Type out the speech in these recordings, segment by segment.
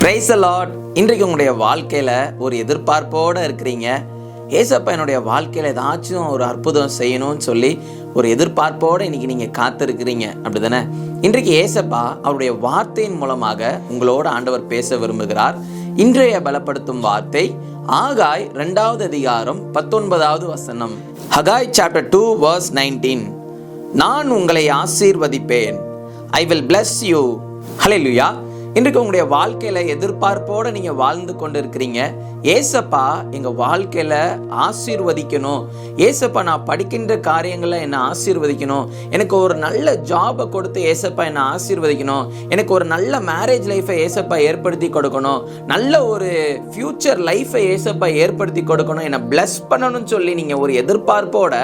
Praise the Lord. இன்றைக்கு உங்களுடைய வாழ்க்கையில் ஒரு எதிர்பார்ப்போடு இருக்கிறீங்க. ஏசப்பா என்னுடைய வாழ்க்கையில் ஏதாச்சும் ஒரு அற்புதம் செய்யணும்னு சொல்லி ஒரு எதிர்பார்ப்போடு இன்னைக்கு நீங்கள் காத்திருக்கிறீங்க, அப்படி தானே? இன்றைக்கு ஏசப்பா அவருடைய வார்த்தையின் மூலமாக உங்களோட ஆண்டவர் பேச விரும்புகிறார். இன்றைய பலப்படுத்தும் வார்த்தை ஆகாய் 2வது அதிகாரம் 19வது வசனம். ஆகாய் சாப்டர் 2 verse 19. நான் உங்களை ஆசீர்வதிப்பேன். I will bless you. ஹல்லேலூயா. இன்றைக்கு உங்களுடைய வாழ்க்கையில எதிர்பார்ப்போட நீங்க வாழ்ந்து கொண்டு இருக்கிறீங்க. ஏசப்பா எங்க வாழ்க்கையில ஆசீர்வதிக்கணும், ஏசப்பா நான் படிக்கின்ற காரியங்கள்ல என்ன ஆசீர்வதிக்கணும், எனக்கு ஒரு நல்ல ஜாபை கொடுத்து ஏசப்பா என்ன ஆசீர்வதிக்கணும், எனக்கு ஒரு நல்ல மேரேஜ் லைஃபை ஏசப்பா ஏற்படுத்தி கொடுக்கணும், நல்ல ஒரு ஃபியூச்சர் லைஃபை ஏசப்பா ஏற்படுத்தி கொடுக்கணும், என்னை பிளஸ் பண்ணணும்னு சொல்லி நீங்க ஒரு எதிர்பார்ப்போட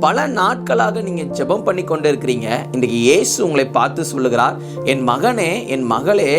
பல நாட்களாக நீங்க ஜெபம் பண்ணி கொண்டு இருக்கிறீங்க. இன்றைக்கு இயேசு உங்களை பார்த்து சொல்லுகிறார், என் மகனே, என் மகளே,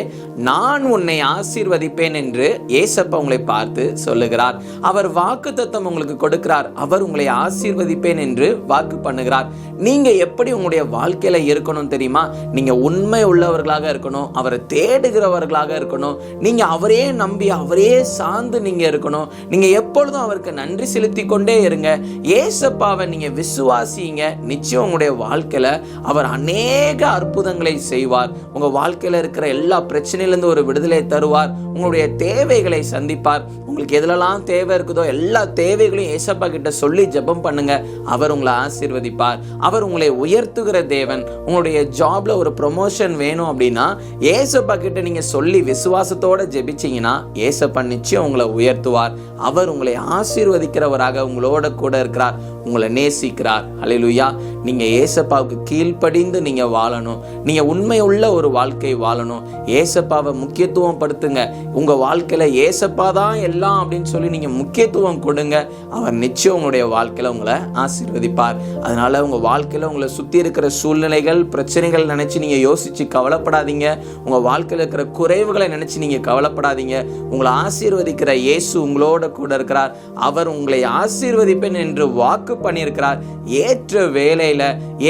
நான் உன்னை ஆசீர்வதிப்பேன் என்று ஏசப்பா உங்களை பார்த்து சொல்லுகிறார். அவர் வாக்குத்தத்தம் உங்களுக்கு கொடுக்கிறார். அவர் உங்களை ஆசீர்வதிப்பேன் என்று வாக்கு பண்ணுகிறார். நீங்க எப்படி உங்களுடைய வாழ்க்கையில இருக்கணும் தெரியுமா? நீங்க உண்மை உள்ளவர்களாக இருக்கணும், அவரை தேடுகிறவர்களாக இருக்கணும், நீங்க அவரே நம்பி அவரே சார்ந்து நீங்க இருக்கணும். நீங்க எப்பொழுதும் அவருக்கு நன்றி செலுத்தி கொண்டே இருங்க. ஏசப்பாவை நீங்க விசுவாசிங்க, நிச்சயம் உங்களுடைய வாழ்க்கையில அவர் அநேக அற்புதங்களை செய்வார். உங்க வாழ்க்கையில இருக்கிற எல்லா பிரச்சனையிலிருந்து ஒரு விடுதலை தருவார். உங்களுடைய தேவைகளை சந்திப்பார். உங்களுக்கு எதுலெல்லாம் தேவை இருக்குதோ எல்லா தேவைகளையும் ஏசப்பா கிட்ட சொல்லி ஜெபம் பண்ணுங்க. அவர் உங்களை ஆசீர்வதிப்பார். அவர் உங்களை உயர்த்துகிற தேவன். உங்களுடைய ஜாப்ல ஒரு ப்ரொமோஷன் வேணும் அப்படின்னா ஏசப்பா கிட்ட நீங்க சொல்லி விசுவாசத்தோட ஜெபிச்சீங்கன்னா ஏசப்பா நிச்சயம் உங்களை உயர்த்துவார். அவர் உங்களை ஆசீர்வதிக்கிறவராக உங்களோட கூட இருக்கிறார், உங்களை நேசிக்கிறார். ஹல்லேலூயா. நீங்க ஏசப்பாவுக்கு கீழ்ப்படிந்து நீங்க வாழணும். நீங்க உண்மை உள்ள ஒரு வாழ்க்கை வாழணும். ஏசப்பாவை முக்கியத்துவம் படுத்துங்க. உங்க வாழ்க்கையில ஏசப்பா தான் எல்லாம் அப்படின்னு சொல்லி நீங்க முக்கியத்துவம் கொடுங்க. அவர் நிச்சயம் உங்களுடைய வாழ்க்கையில உங்களை ஆசீர்வதிப்பார். அதனால உங்க வாழ்க்கையில உங்களை சுத்தி இருக்கிற சூழ்நிலைகள், பிரச்சனைகள் நினைச்சு நீங்க யோசிச்சு கவலைப்படாதீங்க. உங்க வாழ்க்கையில இருக்கிற குறைவுகளை நினைச்சு நீங்க கவலைப்படாதீங்க. உங்களை ஆசீர்வதிக்கிற இயேசு உங்களோட கூட இருக்கிறார். அவர் உங்களை ஆசீர்வதிப்பேன் என்று வாக்கு பண்ணியிருக்கிறார். ஏற்ற வேளையில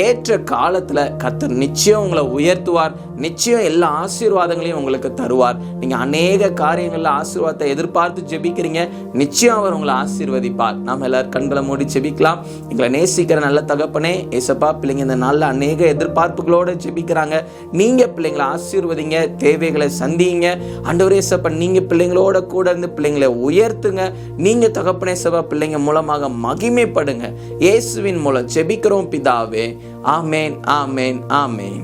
ஏற்ற காலத்துல கர்த்தர் நிச்சயம் உங்களை உயர்த்துவார். நிச்சயம் எல்லா ஆசீர்வாதங்களையும் உங்களுக்கு தருவார். நீங்க அநேக காரியங்கள்ல ஆசீர்வாதத்தை எதிர்பார்த்து ஜெபிக்கிறீங்க, நிச்சயம் அவர் உங்களை ஆசீர்வதிப்பார். நாம எல்லாரும் கண்களை மூடி ஜெபிக்கலாம். எங்களை நேசிக்கிற நல்ல தகப்பனே, ஏசப்பா, பிள்ளைங்க இந்த நாள்ல அநேக எதிர்பார்ப்புகளோட ஜெபிக்கிறாங்க. நீங்க பிள்ளைங்களை ஆசீர்வதிங்க, தேவைகளை சந்திங்க. ஆண்டவரே ஏசப்பா, நீங்க பிள்ளைங்களோட கூட இருந்து பிள்ளைங்களை உயர்த்துங்க. நீங்க தகப்பனே ஏசப்பா, பிள்ளைங்க மூலமாக மகிமைப்படுங்க. இயேசுவின் மூலம் ஜெபிக்கிறோம் பிதாவே. ஆமேன், ஆமேன், ஆமேன்.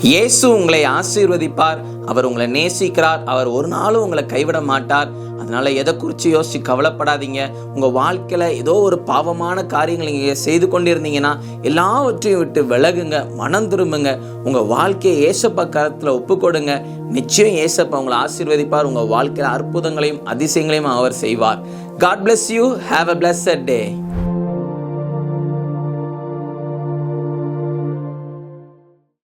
இயேசு உங்களை ஆசீர்வதிப்பார். அவர் உங்களை நேசிக்கிறார். அவர் ஒரு நாளும் உங்களை கைவிட மாட்டார். அதனால எதை குறித்து யோசிச்சு கவலைப்படாதீங்க. உங்க வாழ்க்கையில ஏதோ ஒரு பாவமான காரியங்களை நீங்க செய்து கொண்டிருந்தீங்கன்னா எல்லாவற்றையும் விட்டு விலகுங்க, மனம் திரும்புங்க. உங்க வாழ்க்கையை ஏசப்பா கரத்துல ஒப்பு கொடுங்க. நிச்சயம் ஏசப்பா உங்களை ஆசீர்வதிப்பார். உங்க வாழ்க்கையில அற்புதங்களையும் அதிசயங்களையும் அவர் செய்வார். God bless you. Have a blessed day.